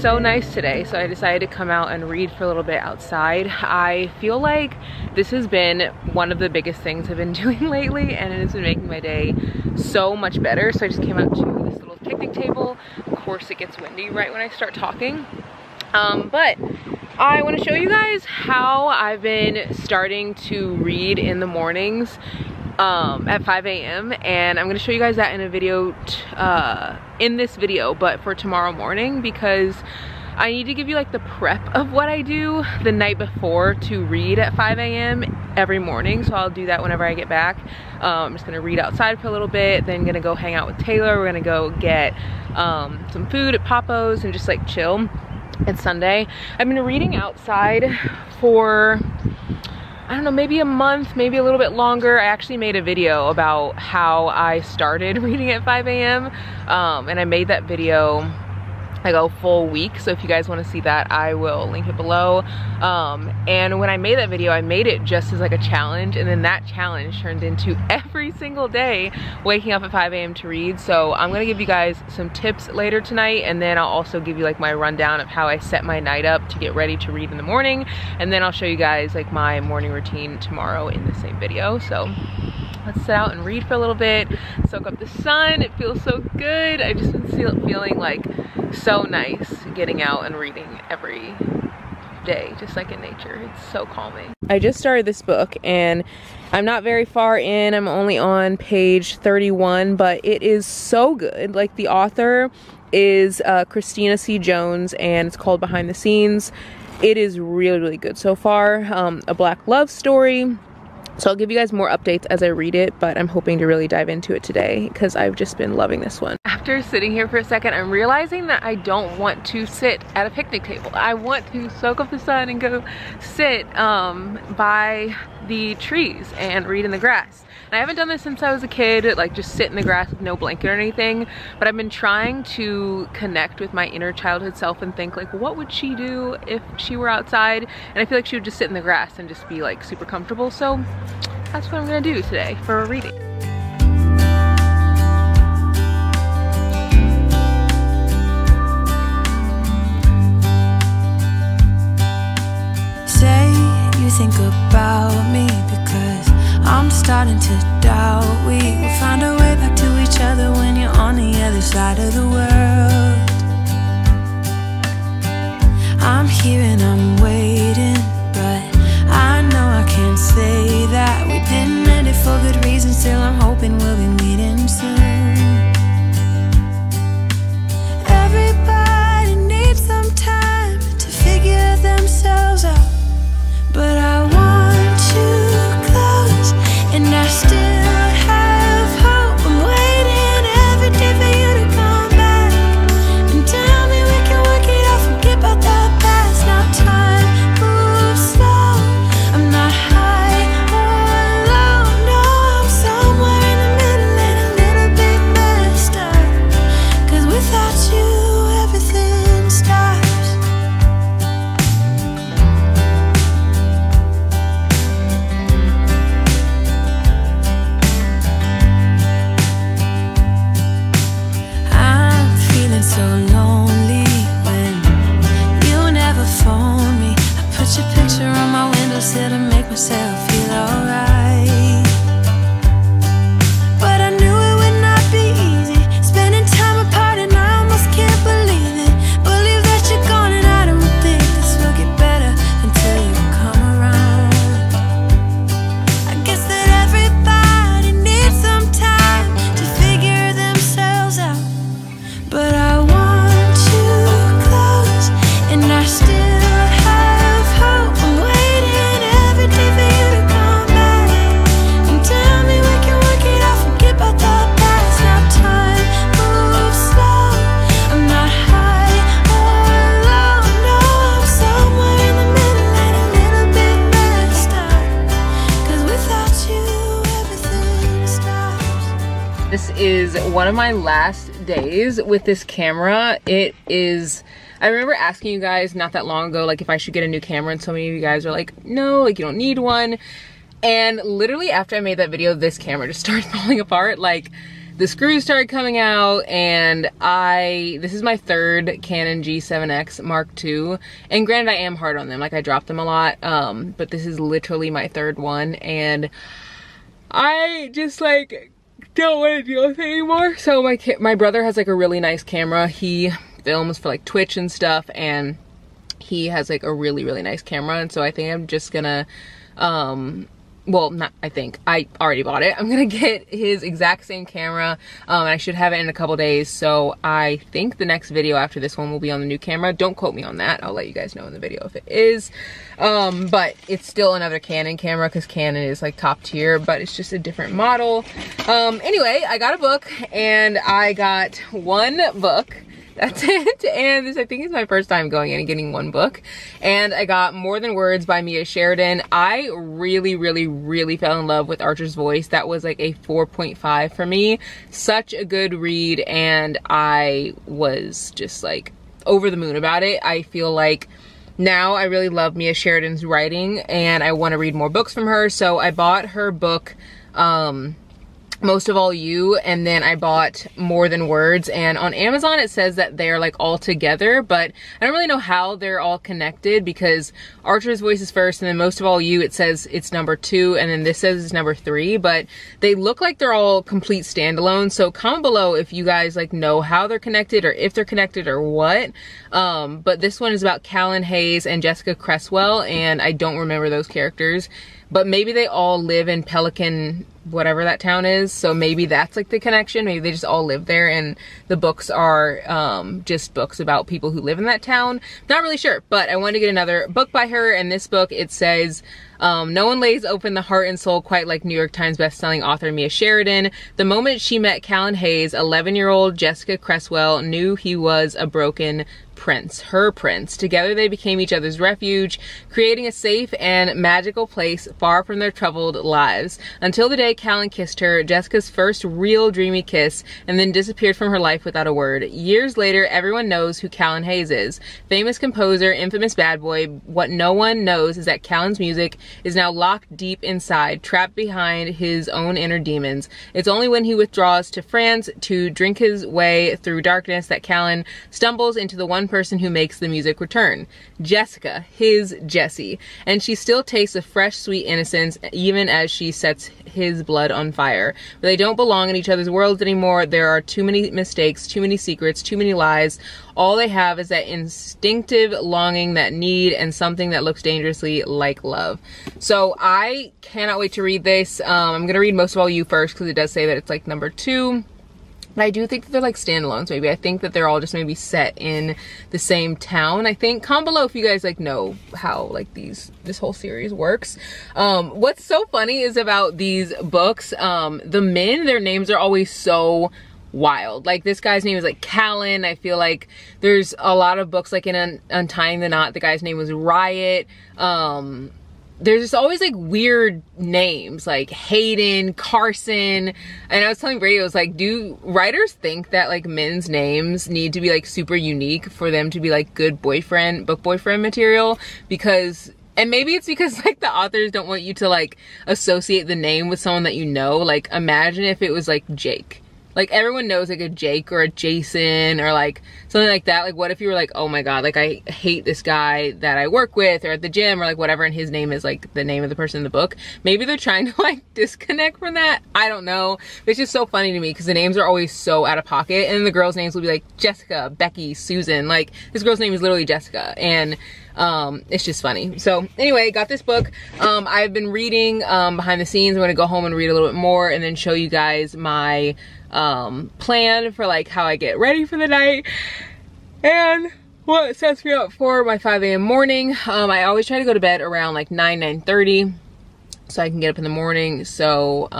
so nice today, so I decided to come out and read for a little bit outside. I feel like this has been one of the biggest things I've been doing lately, and it has been making my day so much better. So I just came out to this little picnic table. Of course it gets windy right when I start talking. But I want to show you guys how I've been starting to read in the mornings at 5 a.m. and I'm going to show you guys that in a video in this video, but for tomorrow morning, because I need to give you like the prep of what I do the night before to read at 5 a.m. every morning. So I'll do that whenever I get back. I'm just gonna read outside for a little bit, then gonna go hang out with Taylor. We're gonna go get some food at Papa's and just like chill. It's Sunday. I've been reading outside for, I don't know, maybe a month, maybe a little bit longer. I actually made a video about how I started reading at 5 a.m. And I made that video like a full week, so if you guys want to see that, I will link it below. And when I made that video, I made it just as like a challenge, and then that challenge turned into every single day waking up at 5 a.m. to read. So I'm gonna give you guys some tips later tonight, and then I'll also give you like my rundown of how I set my night up to get ready to read in the morning, and then I'll show you guys like my morning routine tomorrow in the same video. So let's sit out and read for a little bit, soak up the sun. It feels so good. I just been feeling like so nice getting out and reading every day, just like in nature. It's so calming. I just started this book and I'm not very far in. I'm only on page 31, but it is so good. Like, the author is Christina C. Jones, and it's called Behind the Scenes. It is really, really good so far. A Black love story. So I'll give you guys more updates as I read it, but I'm hoping to really dive into it today because I've just been loving this one. After sitting here for a second, I'm realizing that I don't want to sit at a picnic table. I want to soak up the sun and go sit by the trees and read in the grass. And I haven't done this since I was a kid, like just sit in the grass with no blanket or anything, but I've been trying to connect with my inner childhood self and think like, what would she do if she were outside? And I feel like she would just sit in the grass and just be like super comfortable. So that's what I'm gonna do today for reading. Say you think about me because I'm starting to doubt we will find our way back to each other when you're on the other side of the world. I'm here and I'm waiting, but I know I can't say that we didn't end it for good reasons. Still I'm hoping we'll be meeting soon. Everybody needs some time to figure themselves out, but I want you close, and I still have hope. I'm waiting every day for you to come back and tell me we can work it out, forget about the past. Now time moves slow. I'm not high or low, no, I'm somewhere in the middle and a little bit messed up, 'cause without you everything stops. I'm feeling so lonely when you never phone me. I put your picture on my windowsill to make myself feel alright, but I knew it would not be easy spending time apart, and I almost can't believe it. Believe that you're gone, and I don't think this will get better until you come around. I guess that everybody needs some time to figure themselves out, but I want you close, and I still have hope. I'm waiting every day for you to come back and tell me we can work it out, forget about the past. Now time moves slow. I'm not high or low, no, I'm somewhere in the middle and a little bit messed up, 'cause without you everything stops. This is one of my last days with this camera. It is, I remember asking you guys not that long ago, like if I should get a new camera, and so many of you guys are like, no, like you don't need one. And literally after I made that video, this camera just started falling apart. Like, the screws started coming out, and this is my third Canon G7X Mark II, and granted I am hard on them, like I drop them a lot, but this is literally my third one, and I just like don't want to deal with it anymore. So my brother has like a really nice camera. He films for like Twitch and stuff, and he has like a really nice camera, and so I think I'm just gonna well, not I think, I already bought it. I'm gonna get his exact same camera, and I should have it in a couple days. So I think the next video after this one will be on the new camera. Don't quote me on that. I'll let you guys know in the video if it is. But it's still another Canon camera because Canon is like top tier, but it's just a different model. Anyway, I got a book, and I got one book. That's it. And this, I think, is my first time going in and getting one book. And I got More Than Words by Mia Sheridan. I really fell in love with Archer's Voice. That was like a 4.5 for me. Such a good read, and I was just like over the moon about it. I feel like now I really love Mia Sheridan's writing, and I want to read more books from her. So I bought her book, Most of All You, and then I bought More Than Words, and on Amazon it says that they're like all together, but I don't really know how they're all connected, because Archer's Voice is first, and then Most of All You, it says it's number 2, and then this says it's number 3, but they look like they're all complete standalone. So comment below if you guys like know how they're connected, or if they're connected or what. But this one is about Callan Hayes and Jessica Cresswell, and I don't remember those characters, but maybe they all live in Pelican, whatever that town is, so maybe that's like the connection. Maybe they just all live there, and the books are just books about people who live in that town. Not really sure, but I wanted to get another book by her, and this book, it says, no one lays open the heart and soul quite like New York Times bestselling author Mia Sheridan. The moment she met Callan Hayes, 11-year-old Jessica Cresswell knew he was a broken prince, her prince. Together they became each other's refuge, creating a safe and magical place far from their troubled lives. Until the day Callan kissed her, Jessica's first real dreamy kiss, and then disappeared from her life without a word. Years later, everyone knows who Callan Hayes is. Famous composer, infamous bad boy. What no one knows is that Callan's music is now locked deep inside, trapped behind his own inner demons. It's only when he withdraws to France to drink his way through darkness that Callan stumbles into the one person who makes the music return. Jessica, his Jessie. And she still tastes a fresh, sweet innocence even as she sets his blood on fire. But they don't belong in each other's worlds anymore. There are too many mistakes, too many secrets, too many lies. All they have is that instinctive longing, that need, and something that looks dangerously like love. So I cannot wait to read this. I'm gonna read Most of All You first, because it does say that it's like number 2. But I do think that they're like standalones, maybe. I think that they're all just maybe set in the same town, I think. Comment below if you guys like know how like this whole series works. What's so funny is about these books, the men, their names are always so wild. Like this guy's name is like Callan. I feel like there's a lot of books like in Untying the Knot, the guy's name was Riot. There's just always like weird names like Hayden, Carson. And I was telling Brady, I was like, do writers think that like men's names need to be like super unique for them to be like good book boyfriend material? Because, and maybe it's because like the authors don't want you to like associate the name with someone that you know. Like imagine if it was like Jake. Like everyone knows like a Jake or a Jason or like something like that. Like what if you were like, oh my god, like I hate this guy that I work with or at the gym or like whatever, and his name is like the name of the person in the book. Maybe they're trying to like disconnect from that. I don't know. It's just so funny to me because the names are always so out of pocket, and the girls' names will be like Jessica, Becky, Susan. Like this girl's name is literally Jessica, and it's just funny. So anyway, got this book. I've been reading behind the scenes. I'm gonna go home and read a little bit more and then show you guys my plan for like how I get ready for the night and what sets me up for my 5 a.m. morning. I always try to go to bed around like 9:30 so I can get up in the morning. So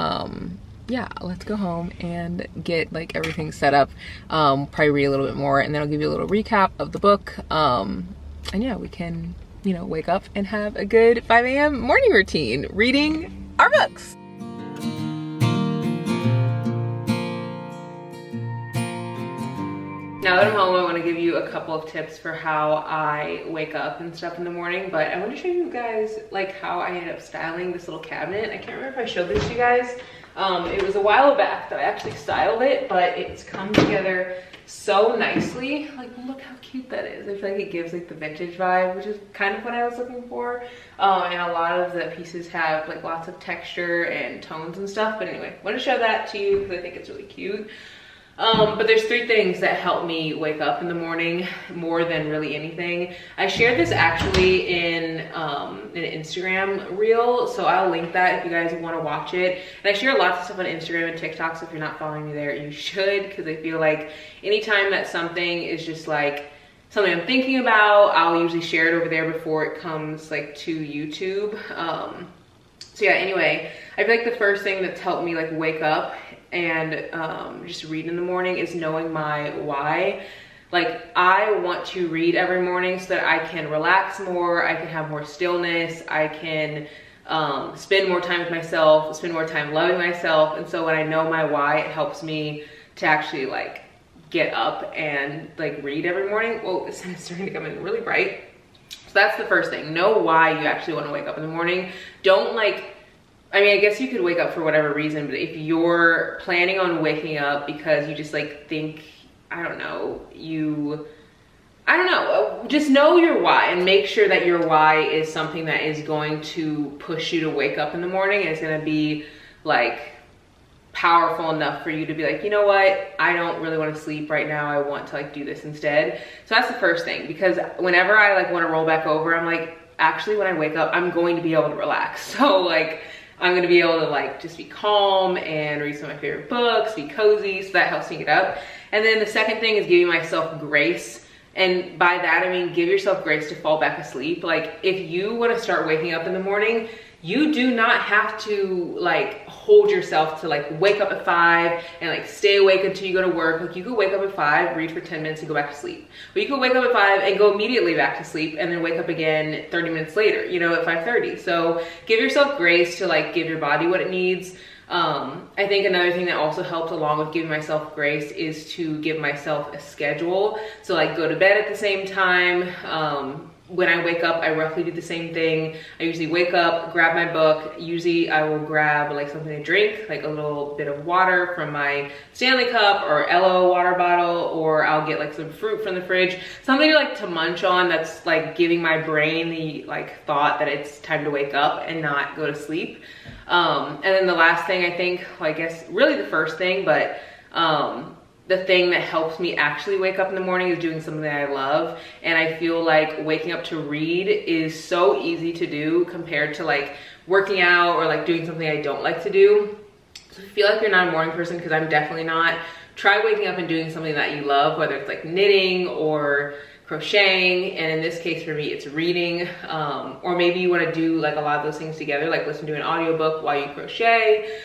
yeah, let's go home and get like everything set up. Probably read a little bit more, and then I'll give you a little recap of the book. And yeah, we can, you know, wake up and have a good 5 a.m. morning routine reading our books. Now that I'm home, I want to give you a couple of tips for how I wake up and stuff in the morning, but I want to show you guys like how I ended up styling this little cabinet. I can't remember if I showed this to you guys. It was a while back that I actually styled it, but it's come together so nicely. Like, look how cute that is. I feel like it gives like the vintage vibe, which is kind of what I was looking for. And a lot of the pieces have like lots of texture and tones and stuff. But anyway, I want to show that to you because I think it's really cute. But there's 3 things that help me wake up in the morning more than really anything. I shared this actually in an Instagram reel, so I'll link that if you guys want to watch it. And I share lots of stuff on Instagram and TikTok, so if you're not following me there, you should, because I feel like anytime that something is just like something I'm thinking about, I'll usually share it over there before it comes like to YouTube. So yeah, anyway, I feel like the first thing that's helped me like wake up and just read in the morning is knowing my why. Like, I want to read every morning so that I can relax more, I can have more stillness, I can spend more time with myself, spend more time loving myself. And so when I know my why, it helps me to actually like get up and like read every morning. Well, the sun is starting to come in really bright. So that's the first thing. Know why you actually want to wake up in the morning. Don't like, I mean, I guess you could wake up for whatever reason, but if you're planning on waking up because you just like think, I don't know, just know your why and make sure that your why is something that is going to push you to wake up in the morning and it's going to be like powerful enough for you to be like, you know what, I don't really want to sleep right now, I want to like do this instead. So that's the first thing, because whenever I like want to roll back over, I'm like, actually when I wake up, I'm going to be able to relax. So like, I'm gonna be able to like just be calm and read some of my favorite books, be cozy, so that helps me get up. And then the second thing is giving myself grace. And by that, I mean, give yourself grace to fall back asleep. Like, if you wanna start waking up in the morning, you do not have to like hold yourself to like wake up at 5 and like stay awake until you go to work. Like, you could wake up at 5, read for 10 minutes and go back to sleep. But you could wake up at 5 and go immediately back to sleep and then wake up again 30 minutes later, you know, at 5:30. So give yourself grace to like give your body what it needs. I think another thing that also helps along with giving myself grace is to give myself a schedule. So like go to bed at the same time. When I wake up, I roughly do the same thing. I usually wake up, grab my book. Usually I will grab like something to drink, like a little bit of water from my Stanley cup or LO water bottle, or I'll get like some fruit from the fridge. Something like to munch on that's like giving my brain the like thought that it's time to wake up and not go to sleep. And then the last thing, I think, well, I guess really the first thing, but the thing that helps me actually wake up in the morning is doing something that I love. And I feel like waking up to read is so easy to do compared to like working out or like doing something I don't like to do. So if you feel like you're not a morning person, because I'm definitely not, try waking up and doing something that you love, whether it's like knitting or crocheting, and in this case for me it's reading, or maybe you want to do like a lot of those things together, like listen to an audiobook while you crochet,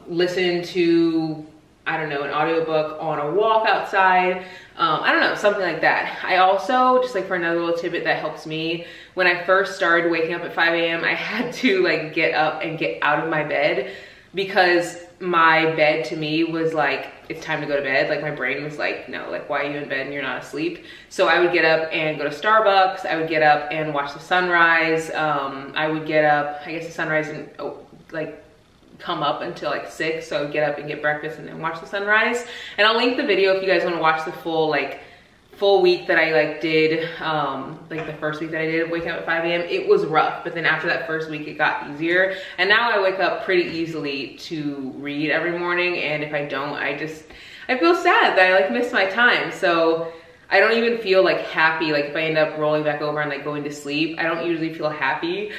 listen to, I don't know, an audiobook on a walk outside, I don't know, something like that. I also, just like for another little tidbit that helps me, when I first started waking up at 5 a.m. I had to like get up and get out of my bed, because my bed to me was like, it's time to go to bed. Like, my brain was like, no, like, why are you in bed and you're not asleep? So I would get up and go to Starbucks. I would get up and watch the sunrise. I would get up, I guess the sunrise didn't like come up until like 6. So I would get up and get breakfast and then watch the sunrise. And I'll link the video if you guys want to watch the full week that I like did, like the first week that I did waking up at 5 a.m. It was rough, but then after that first week it got easier, and now I wake up pretty easily to read every morning. And if I don't, I feel sad that I like missed my time. So I don't even feel like happy. Like if I end up rolling back over and like going to sleep, I don't usually feel happy,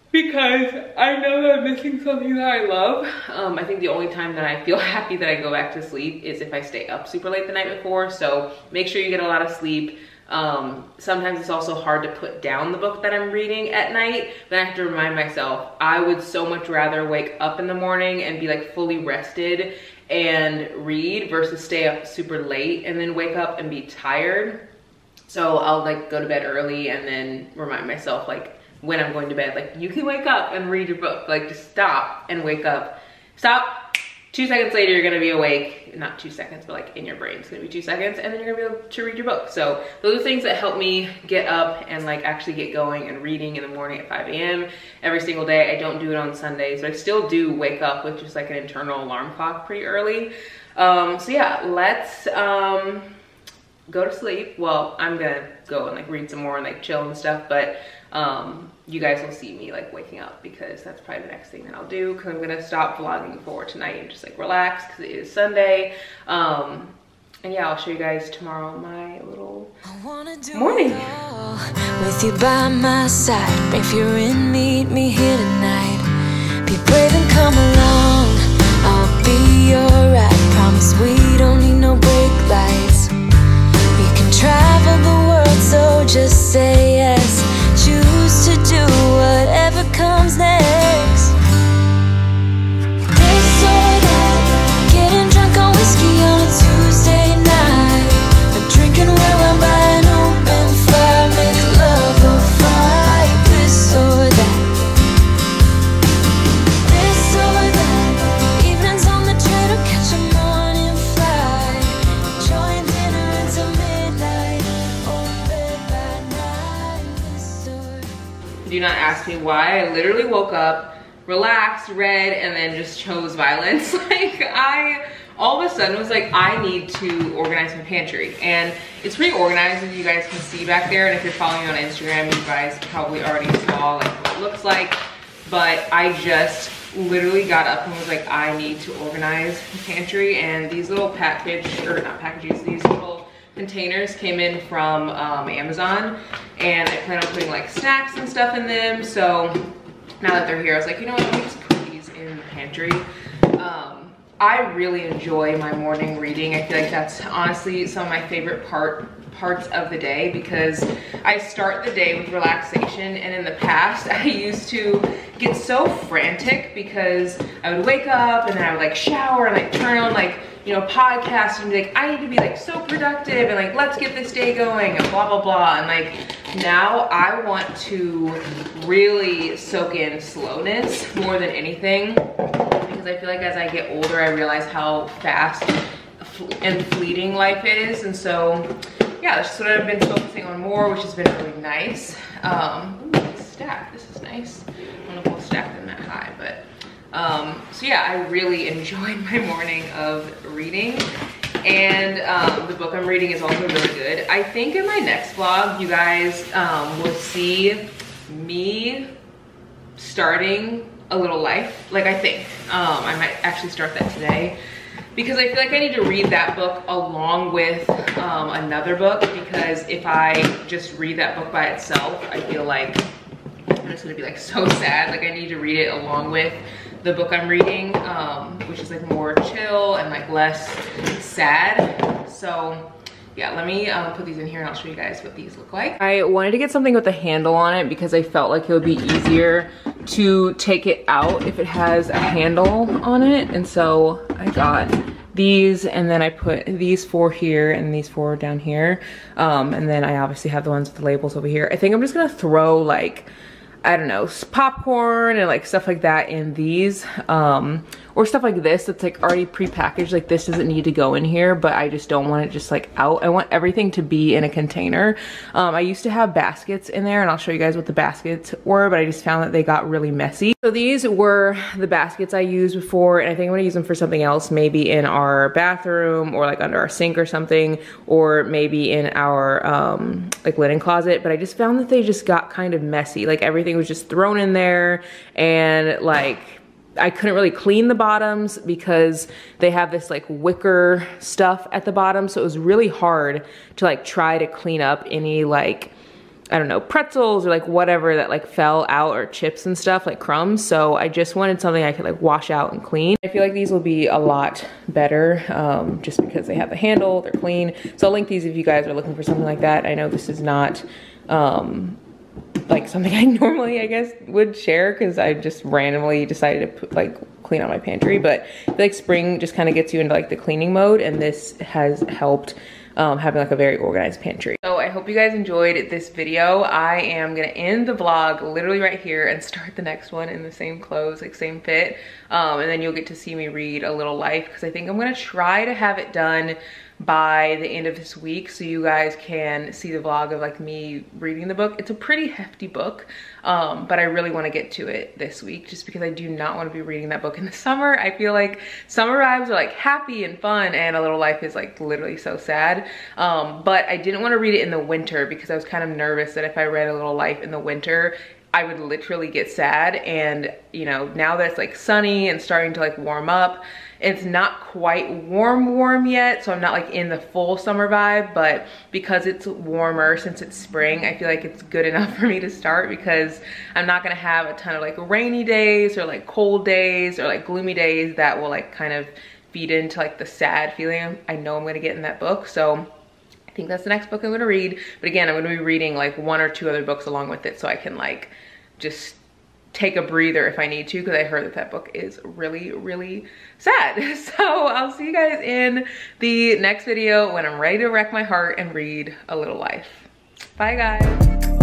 because I know that I'm missing something that I love. I think the only time that I feel happy that I go back to sleep is if I stay up super late the night before. So make sure you get a lot of sleep. Sometimes it's also hard to put down the book that I'm reading at night, but I have to remind myself, I would so much rather wake up in the morning and be like fully rested and read versus stay up super late and then wake up and be tired. So I'll like go to bed early and then remind myself, like, when I'm going to bed, like, you can wake up and read your book. Like, just stop and wake up. Stop 2 seconds later, you're gonna be awake. Not 2 seconds, but like in your brain, it's gonna be 2 seconds, and then you're gonna be able to read your book. So those are things that help me get up and like actually get going and reading in the morning at 5 a.m. every single day. I don't do it on Sundays, but I still do wake up with just like an internal alarm clock pretty early. So yeah, let's go to sleep. Well, I'm gonna go and like read some more and like chill and stuff, but you guys will see me like waking up, because that's probably the next thing that I'll do, because I'm gonna stop vlogging for tonight and just like relax, because it is Sunday. And yeah, I'll show you guys tomorrow my little morning. With you by my side, if you're in, meet me here tonight. Be brave and come along, I'll be your ride. Promise we don't need no brake lights. We can travel the world, so just say yes. Choose to do whatever comes next. This or that, getting drunk on whiskey on a Tuesday night, or drinking red wine by an open fire, make love or fight. This or that, this or that, evenings on the train or catch a morning flight, enjoying dinner until midnight, or bed by night. This or Do not ask me why. I literally woke up, relaxed, read, and then just chose violence. Like I all of a sudden was like, I need to organize my pantry. And it's pretty organized, as you guys can see back there. And if you're following me on Instagram, you guys probably already saw like what it looks like. But I just literally got up and was like, I need to organize the pantry. And these little these little containers came in from Amazon, and I plan on putting like snacks and stuff in them. So now that they're here, I was like, you know what, let me just put these in the pantry. I really enjoy my morning reading. I feel like that's honestly some of my favorite parts of the day, because I start the day with relaxation. And in the past, I used to get so frantic because I would wake up and then I would like shower and like turn on like, you know, podcast and be like, I need to be like so productive and like, let's get this day going and blah, blah, blah. And like now I want to really soak in slowness more than anything, because I feel like as I get older, I realize how fast and fleeting life is. And so yeah, that's just what I've been focusing on more, which has been really nice. Ooh, stacked, this is nice. I don't know if we'll stack them that high, but so yeah, I really enjoyed my morning of reading, and the book I'm reading is also really good. I think in my next vlog, you guys will see me starting a little life. Like I think I might actually start that today, because I feel like I need to read that book along with another book, because if I just read that book by itself, I feel like I'm just gonna be like so sad. Like I need to read it along with the book I'm reading, which is like more chill and like less sad. So yeah, let me put these in here and I'll show you guys what these look like. I wanted to get something with a handle on it because I felt like it would be easier to take it out if it has a handle on it. And so I got these, and then I put these 4 here and these 4 down here. And then I obviously have the ones with the labels over here. I think I'm just gonna throw like, I don't know, popcorn and like stuff like that in these, or stuff like this that's like already pre-packaged. Like this doesn't need to go in here, but I just don't want it just like out. I want everything to be in a container. I used to have baskets in there, and I'll show you guys what the baskets were, but I just found that they got really messy. So these were the baskets I used before, and I think I'm gonna use them for something else, maybe in our bathroom or like under our sink or something, or maybe in our like linen closet. But I just found that they just got kind of messy. Like everything was just thrown in there, and like I couldn't really clean the bottoms because they have this like wicker stuff at the bottom. So it was really hard to like try to clean up any like, I don't know, pretzels or like whatever that like fell out, or chips and stuff, like crumbs. So I just wanted something I could like wash out and clean. I feel like these will be a lot better just because they have the handle, they're clean. So I'll link these if you guys are looking for something like that. I know this is not like something I normally, I guess, would share, because I just randomly decided to put, like clean out my pantry. But I feel like spring just kind of gets you into like the cleaning mode, and this has helped having like a very organized pantry. So I I hope you guys enjoyed this video. I am gonna end the vlog literally right here and start the next one in the same clothes, like same fit. And then you'll get to see me read A Little Life, because I think I'm gonna try to have it done by the end of this week so you guys can see the vlog of like me reading the book. It's a pretty hefty book, but I really want to get to it this week just because I do not want to be reading that book in the summer. I feel like summer vibes are like happy and fun, and A Little Life is like literally so sad. But I didn't want to read it in the winter because I was kind of nervous that if I read A Little Life in the winter, I would literally get sad. And you know, now that it's like sunny and starting to like warm up, it's not quite warm yet, so I'm not like in the full summer vibe, but because it's warmer since it's spring, I feel like it's good enough for me to start, because I'm not gonna have a ton of like rainy days or like cold days or like gloomy days that will like kind of feed into like the sad feeling I know I'm gonna get in that book. So I think that's the next book I'm gonna read. But again, I'm gonna be reading like 1 or 2 other books along with it so I can like just take a breather if I need to, because I heard that that book is really, really sad. So I'll see you guys in the next video when I'm ready to wreck my heart and read A Little Life. Bye guys.